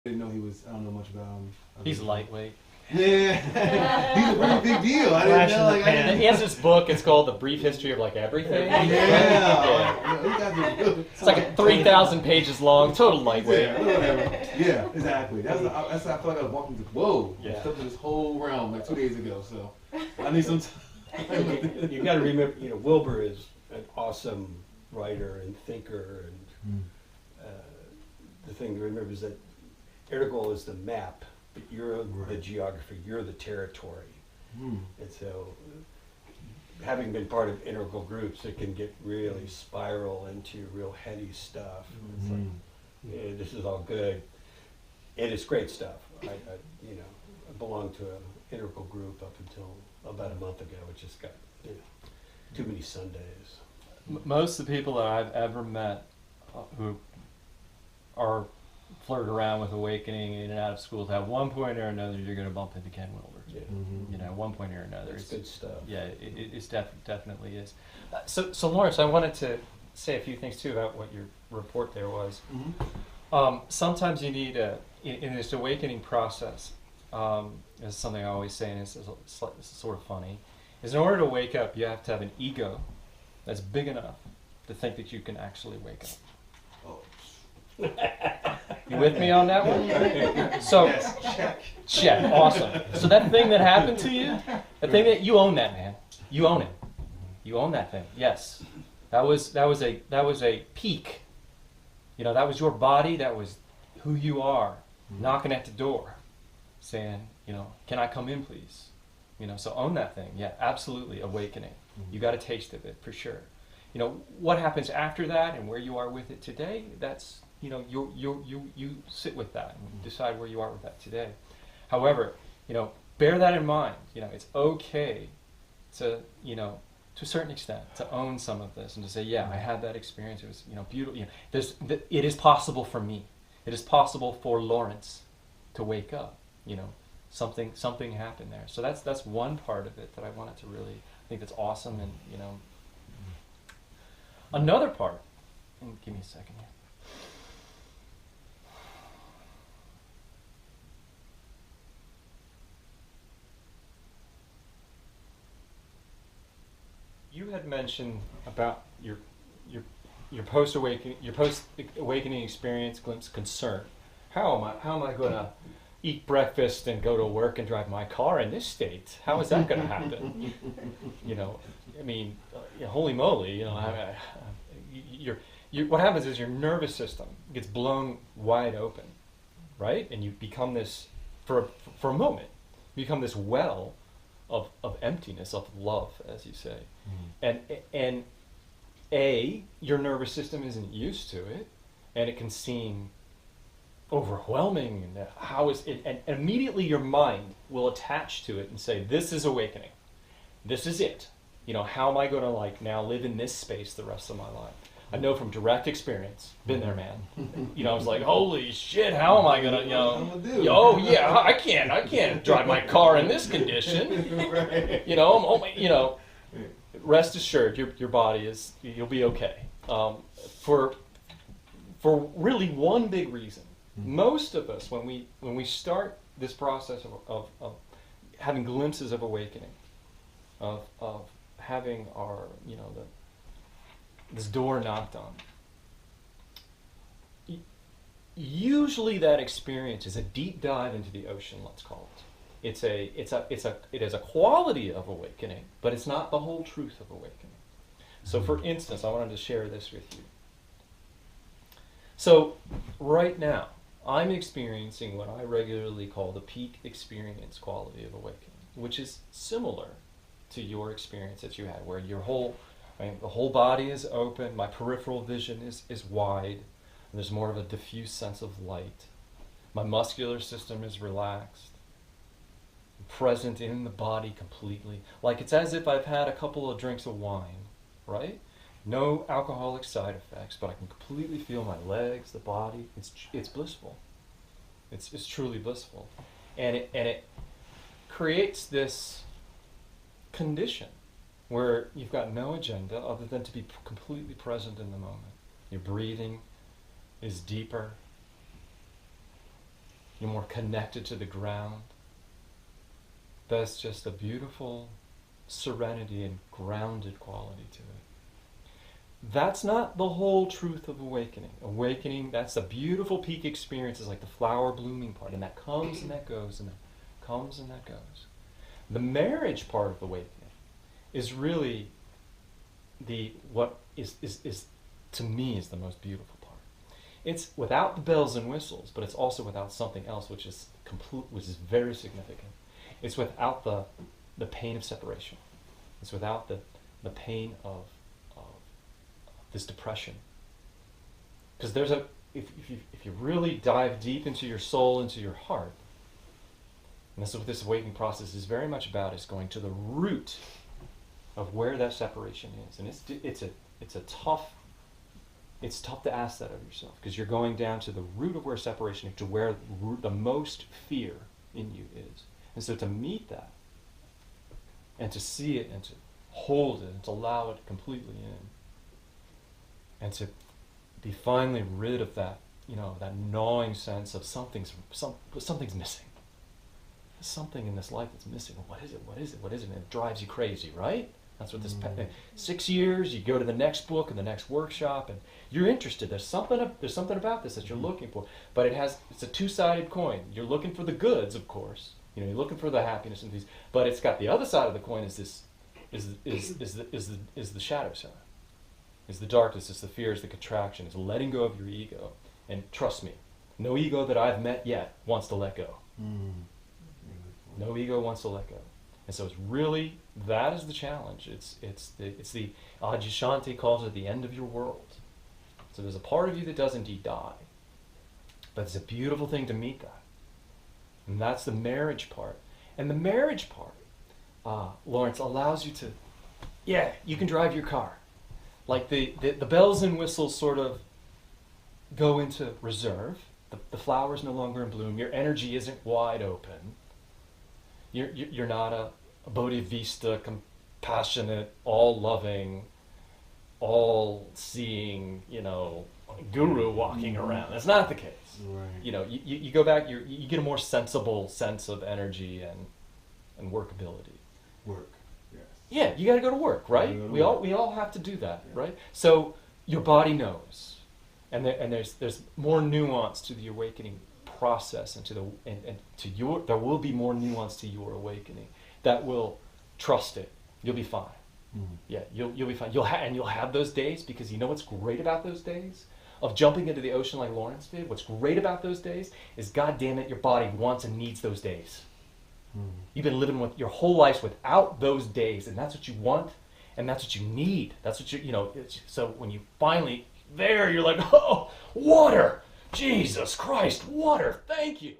didn't know he was. I don't know much about him. He's lightweight. Yeah, he's a pretty big deal. I didn't know. Like, he has this book. It's called The Brief History of like Everything. Yeah. It's like 3,000 pages long. Total lightweight. Yeah, whatever. Yeah, exactly. That's how I felt like I was walking through. Whoa! Yeah. I stepped in this whole realm like 2 days ago. So I need some time. You got to remember, Wilber is an awesome writer and thinker, and the thing to remember is that Erdogan is the map, but you're the geography, you're the territory. And so, having been part of integral groups, it can get really spiral into real heady stuff. It's like, yeah, this is all good, and it's great stuff. I belonged to an integral group up until about a month ago. It just got too many Sundays. Most of the people that I've ever met who are flirt around with awakening in and out of schools, at one point or another, you're going to bump into Ken Wilber. Yeah. One point or another. It's good stuff. Yeah, it definitely is. So Lawrence, I wanted to say a few things too about what your report there was. Sometimes you need in this awakening process. Is something I always say, and it's sort of funny. Is in order to wake up, you have to have an ego that's big enough to think that you can actually wake up. You with me on that one? So, yes, check. Awesome. So that thing that happened to you, the thing that you own that, man. You own it. You own that thing. Yes. That was a peak. That was your body. That was who you are, knocking at the door, saying, can I come in, please? So own that thing. Yeah, absolutely. Awakening. You got a taste of it for sure. What happens after that and where you are with it today, that's, you sit with that and decide where you are with that today. However, bear that in mind. It's okay to, to a certain extent, to own some of this and to say, yeah, I had that experience. It was, beautiful. It is possible for me. It is possible for Lawrence to wake up. Something happened there. So that's one part of it that I wanted to really think that's awesome. And another part. And give me a second here. You had mentioned about your post awakening experience, glimpse, concern. How am I going to eat breakfast and go to work and drive my car in this state? How is that going to happen? Holy moly! What happens is your nervous system gets blown wide open, right? And you become this for a moment. You become this well of emptiness, of love, as you say. And your nervous system isn't used to it, and it can seem overwhelming. And how is it? And immediately your mind will attach to it and say, "This is awakening. This is it. How am I going to now live in this space the rest of my life?" I know from direct experience, been there, man. I was like, holy shit, how am I gonna, oh yeah, I can't drive my car in this condition. Right. Rest assured, your body you'll be okay. For really one big reason, most of us, when we start this process of having glimpses of awakening, of having our, this door knocked on. Usually that experience is a deep dive into the ocean, let's call it. It is a quality of awakening, but it's not the whole truth of awakening. So for instance, I wanted to share this with you. So right now, I'm experiencing what I regularly call the peak experience quality of awakening, which is similar to your experience that you had, where the whole body is open, my peripheral vision is wide, and there's more of a diffuse sense of light. My muscular system is relaxed, I'm present in the body completely. Like it's as if I've had a couple of drinks of wine, right? No alcoholic side effects, but I can completely feel my legs, the body. It's blissful. It's truly blissful. And it creates this condition where you've got no agenda other than to be completely present in the moment. Your breathing is deeper. You're more connected to the ground. That's just a beautiful serenity and grounded quality to it. That's not the whole truth of awakening. Awakening, that's a beautiful peak experience, is like the flower blooming part, and that comes and that goes, and that comes and that goes. The marriage part of awakening is really what is to me is the most beautiful part. It's without the bells and whistles, but it's also without something else which is very significant. It's without the pain of separation. It's without the pain of this depression. Because if you really dive deep into your soul, into your heart, and this is what this awakening process is very much about, is going to the root of where that separation is. And it's tough to ask that of yourself, because you're going down to the root of where separation, to where the most fear in you is. And so to meet that, and to see it, and to hold it, and to allow it completely in, and to be finally rid of that, that gnawing sense of something's missing. There's something in this life that's missing. What is it? What is it? What is it? And it drives you crazy, right? That's what 6 years, you go to the next book and the next workshop, and you're interested. There's something about this that you're looking for. But it's a two-sided coin. You're looking for the goods, of course. You're looking for the happiness and these, but it's got the other side of the coin is the shadow side. Is the darkness, is the fear, is the contraction, is letting go of your ego. And trust me, no ego that I've met yet wants to let go. No ego wants to let go. And so it's really, that is the challenge. It's the Adyashanti calls it the end of your world. So there's a part of you that does indeed die. But it's a beautiful thing to meet that. And that's the marriage part. And the marriage part, Lawrence, allows you to, you can drive your car. Like the bells and whistles sort of go into reserve. The flower's no longer in bloom. Your energy isn't wide open. You're not a bodhisattva, compassionate, all-loving, all-seeing, guru walking around. That's not the case. Right. You go back. You get a more sensible sense of energy and workability. Work. Yes. Yeah, you got to go to work, right? We all have to do that, right? So your body knows, and there's more nuance to the awakening process, and there will be more nuance to your awakening that will trust it. You'll be fine. Mm-hmm. Yeah, you'll be fine. You'll have those days, because you know what's great about those days of jumping into the ocean like Lawrence did. What's great about those days is, God damn it, your body wants and needs those days. Mm-hmm. You've been living with your whole life without those days, and that's what you want, and that's what you need. That's what so when you finally there, you're like, oh, water. Jesus Christ, water, thank you.